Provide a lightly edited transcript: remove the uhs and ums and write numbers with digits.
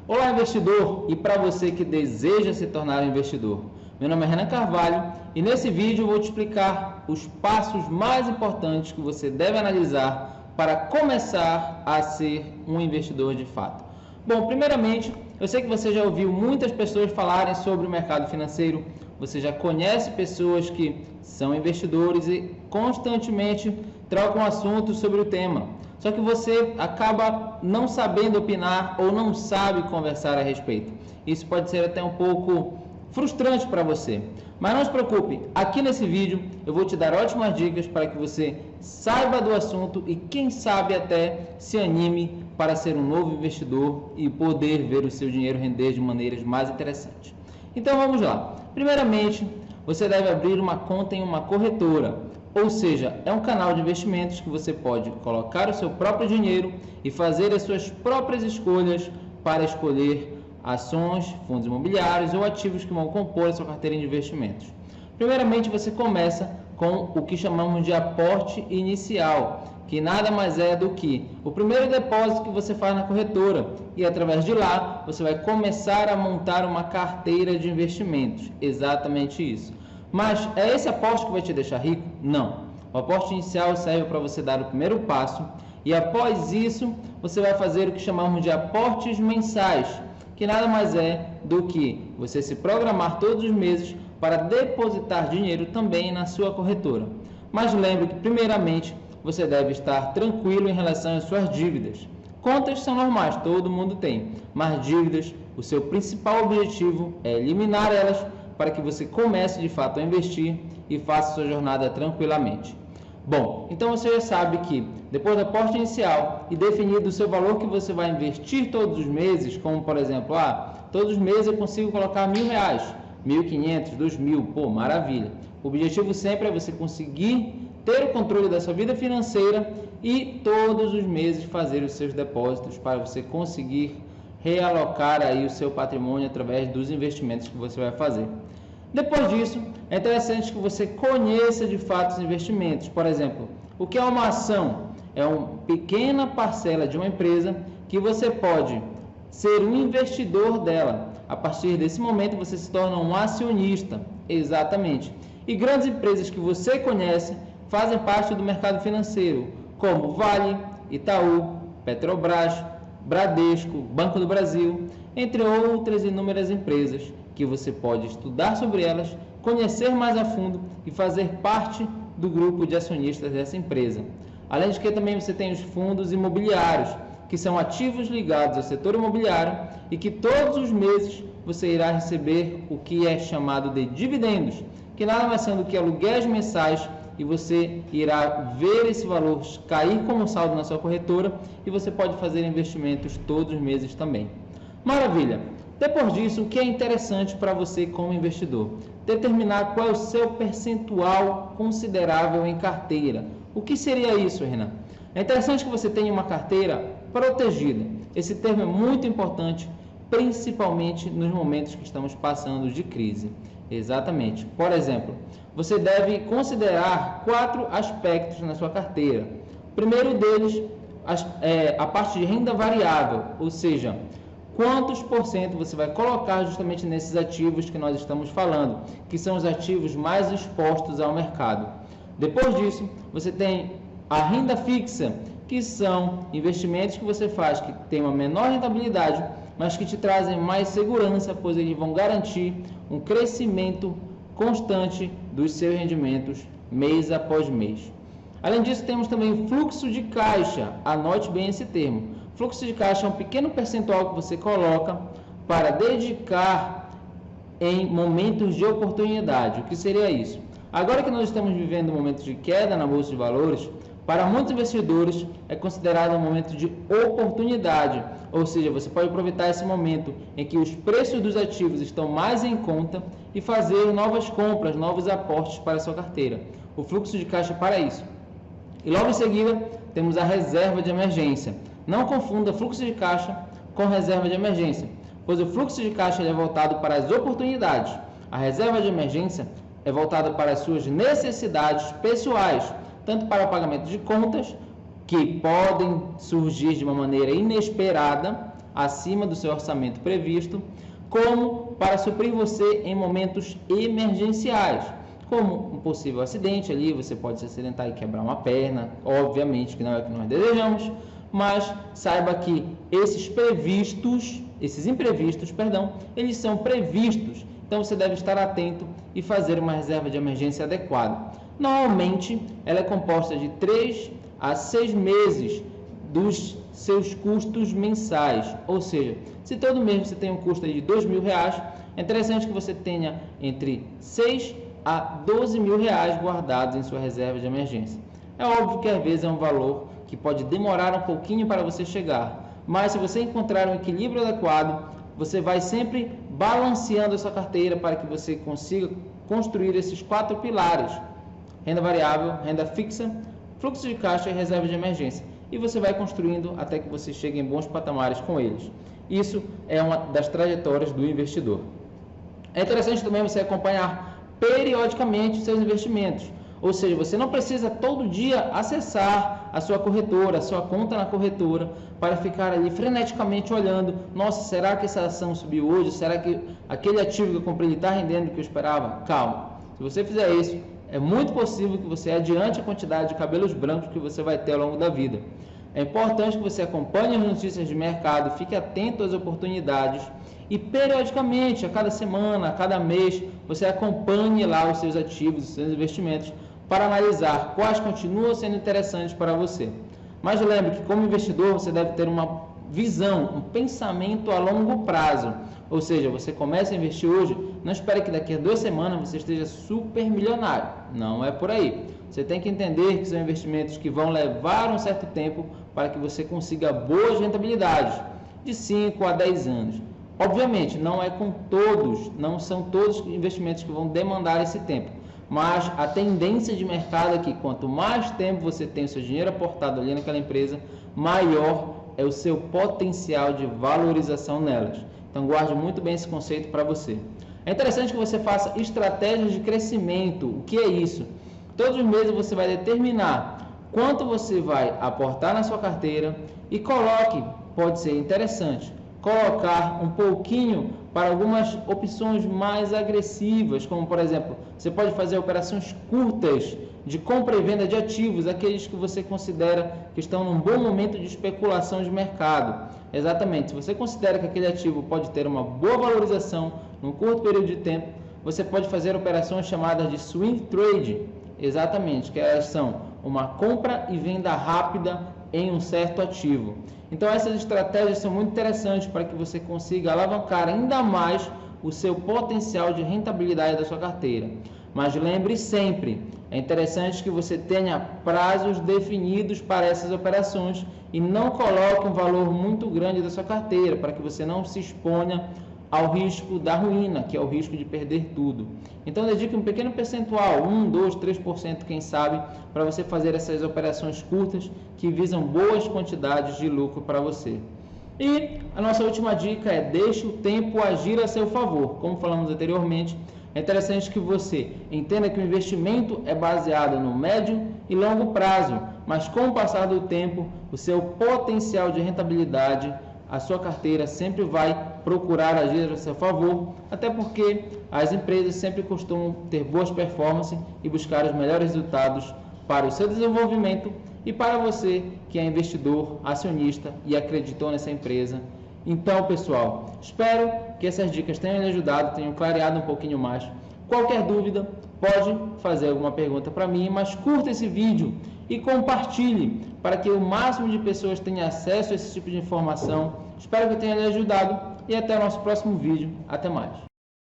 Olá, investidor, e para você que deseja se tornar um investidor. Meu nome é Renan Carvalho e nesse vídeo eu vou te explicar os passos mais importantes que você deve analisar para começar a ser um investidor de fato. Bom, primeiramente, eu sei que você já ouviu muitas pessoas falarem sobre o mercado financeiro, você já conhece pessoas que são investidores e constantemente trocam assuntos sobre o tema. Só que você acaba não sabendo opinar ou não sabe conversar a respeito. Isso pode ser até um pouco frustrante para você. Mas não se preocupe, aqui nesse vídeo eu vou te dar ótimas dicas para que você saiba do assunto e quem sabe até se anime para ser um novo investidor e poder ver o seu dinheiro render de maneiras mais interessantes. Então vamos lá. Primeiramente, você deve abrir uma conta em uma corretora, ou seja, é um canal de investimentos que você pode colocar o seu próprio dinheiro e fazer as suas próprias escolhas para escolher ações, fundos imobiliários ou ativos que vão compor a sua carteira de investimentos. Primeiramente, você começa com o que chamamos de aporte inicial, que nada mais é do que o primeiro depósito que você faz na corretora e através de lá você vai começar a montar uma carteira de investimentos, exatamente isso. Mas é esse aporte que vai te deixar rico? Não. O aporte inicial serve para você dar o primeiro passo e após isso você vai fazer o que chamamos de aportes mensais, que nada mais é do que você se programar todos os meses para depositar dinheiro também na sua corretora. Mas lembre que primeiramente você deve estar tranquilo em relação às suas dívidas. Contas são normais, todo mundo tem, mas dívidas, o seu principal objetivo é eliminar elas para que você comece de fato a investir e faça sua jornada tranquilamente. Bom, então você já sabe que depois do aporte inicial e definido o seu valor que você vai investir todos os meses, como por exemplo, todos os meses eu consigo colocar R$1.000, 1.500, 2.000, pô, maravilha. O objetivo sempre é você conseguir ter o controle da sua vida financeira e todos os meses fazer os seus depósitos para você conseguir realocar aí o seu patrimônio através dos investimentos que você vai fazer. Depois disso, é interessante que você conheça de fato os investimentos. Por exemplo, o que é uma ação? É uma pequena parcela de uma empresa que você pode ser um investidor dela. A partir desse momento, você se torna um acionista, exatamente. E grandes empresas que você conhece fazem parte do mercado financeiro, como Vale, Itaú, Petrobras, Bradesco, Banco do Brasil, entre outras inúmeras empresas que você pode estudar sobre elas, conhecer mais a fundo e fazer parte do grupo de acionistas dessa empresa. Além de que também você tem os fundos imobiliários, que são ativos ligados ao setor imobiliário e que todos os meses você irá receber o que é chamado de dividendos, que nada mais são do que aluguéis mensais e você irá ver esse valor cair como saldo na sua corretora e você pode fazer investimentos todos os meses também. Maravilha! Depois disso, o que é interessante para você como investidor? Determinar qual é o seu percentual considerável em carteira. O que seria isso, Renan? É interessante que você tenha uma carteira protegida. Esse termo é muito importante, principalmente nos momentos que estamos passando de crise. Exatamente. Por exemplo, você deve considerar 4 aspectos na sua carteira. O primeiro deles é a parte de renda variável, ou seja, quantos por cento você vai colocar justamente nesses ativos que nós estamos falando, que são os ativos mais expostos ao mercado. Depois disso, você tem a renda fixa, que são investimentos que você faz que tem uma menor rentabilidade, mas que te trazem mais segurança, pois eles vão garantir um crescimento constante dos seus rendimentos mês após mês. Além disso, temos também fluxo de caixa. Anote bem esse termo. Fluxo de caixa é um pequeno percentual que você coloca para dedicar em momentos de oportunidade. O que seria isso? Agora que nós estamos vivendo um momento de queda na Bolsa de Valores, para muitos investidores é considerado um momento de oportunidade, ou seja, você pode aproveitar esse momento em que os preços dos ativos estão mais em conta e fazer novas compras, novos aportes para a sua carteira. O fluxo de caixa é para isso. E logo em seguida temos a reserva de emergência. Não confunda fluxo de caixa com reserva de emergência, pois o fluxo de caixa é voltado para as oportunidades. A reserva de emergência é voltada para as suas necessidades pessoais, tanto para o pagamento de contas, que podem surgir de uma maneira inesperada, acima do seu orçamento previsto, como para suprir você em momentos emergenciais, como um possível acidente ali, você pode se acidentar e quebrar uma perna, obviamente que não é o que nós desejamos, mas saiba que esses imprevistos, eles são previstos, então você deve estar atento e fazer uma reserva de emergência adequada. Normalmente, ela é composta de 3 a 6 meses dos seus custos mensais, ou seja, se todo mês você tem um custo de R$2.000, é interessante que você tenha entre 6 a 12 mil reais guardados em sua reserva de emergência. É óbvio que às vezes é um valor que pode demorar um pouquinho para você chegar, mas se você encontrar um equilíbrio adequado, você vai sempre balanceando a sua carteira para que você consiga construir esses 4 pilares: renda variável, renda fixa, fluxo de caixa e reserva de emergência. E você vai construindo até que você chegue em bons patamares com eles. Isso é uma das trajetórias do investidor. É interessante também você acompanhar periodicamente os seus investimentos. Ou seja, você não precisa todo dia acessar a sua corretora, a sua conta na corretora, para ficar ali freneticamente olhando: nossa, será que essa ação subiu hoje? Será que aquele ativo que eu comprei está rendendo o que eu esperava? Calma. Se você fizer isso, é muito possível que você adiante a quantidade de cabelos brancos que você vai ter ao longo da vida. É importante que você acompanhe as notícias de mercado, fique atento às oportunidades e periodicamente, a cada semana, a cada mês, você acompanhe lá os seus ativos, os seus investimentos, para analisar quais continuam sendo interessantes para você. Mas lembre que, como investidor, você deve ter uma visão, um pensamento a longo prazo. Ou seja, você começa a investir hoje, não espere que daqui a 2 semanas você esteja super milionário. Não é por aí. Você tem que entender que são investimentos que vão levar um certo tempo para que você consiga boas rentabilidades, de 5 a 10 anos. Obviamente, não são todos os investimentos que vão demandar esse tempo, mas a tendência de mercado é que quanto mais tempo você tem o seu dinheiro aportado ali naquela empresa, maior é o seu potencial de valorização nelas. Então guarde muito bem esse conceito para você. É interessante que você faça estratégias de crescimento. O que é isso? Todos os meses você vai determinar quanto você vai aportar na sua carteira e coloque, pode ser interessante, colocar um pouquinho para algumas opções mais agressivas, como por exemplo, você pode fazer operações curtas de compra e venda de ativos, aqueles que você considera que estão num bom momento de especulação de mercado. Exatamente, se você considera que aquele ativo pode ter uma boa valorização num curto período de tempo, você pode fazer operações chamadas de swing trade. Exatamente, que elas são uma compra e venda rápida em um certo ativo. Então essas estratégias são muito interessantes para que você consiga alavancar ainda mais o seu potencial de rentabilidade da sua carteira. Mas lembre sempre, é interessante que você tenha prazos definidos para essas operações e não coloque um valor muito grande da sua carteira, para que você não se exponha ao risco da ruína, que é o risco de perder tudo. Então dedique um pequeno percentual, 1, 2, 3%, quem sabe, para você fazer essas operações curtas que visam boas quantidades de lucro para você. E a nossa última dica é: deixe o tempo agir a seu favor. Como falamos anteriormente, é interessante que você entenda que o investimento é baseado no médio e longo prazo, mas com o passar do tempo, o seu potencial de rentabilidade, a sua carteira sempre vai procurar agir a seu favor, até porque as empresas sempre costumam ter boas performances e buscar os melhores resultados para o seu desenvolvimento e para você que é investidor, acionista e acreditou nessa empresa. Então, pessoal, espero que essas dicas tenham lhe ajudado, tenham clareado um pouquinho mais. Qualquer dúvida, pode fazer alguma pergunta para mim, mas curta esse vídeo e compartilhe para que o máximo de pessoas tenha acesso a esse tipo de informação. Espero que eu tenha lhe ajudado e até o nosso próximo vídeo. Até mais.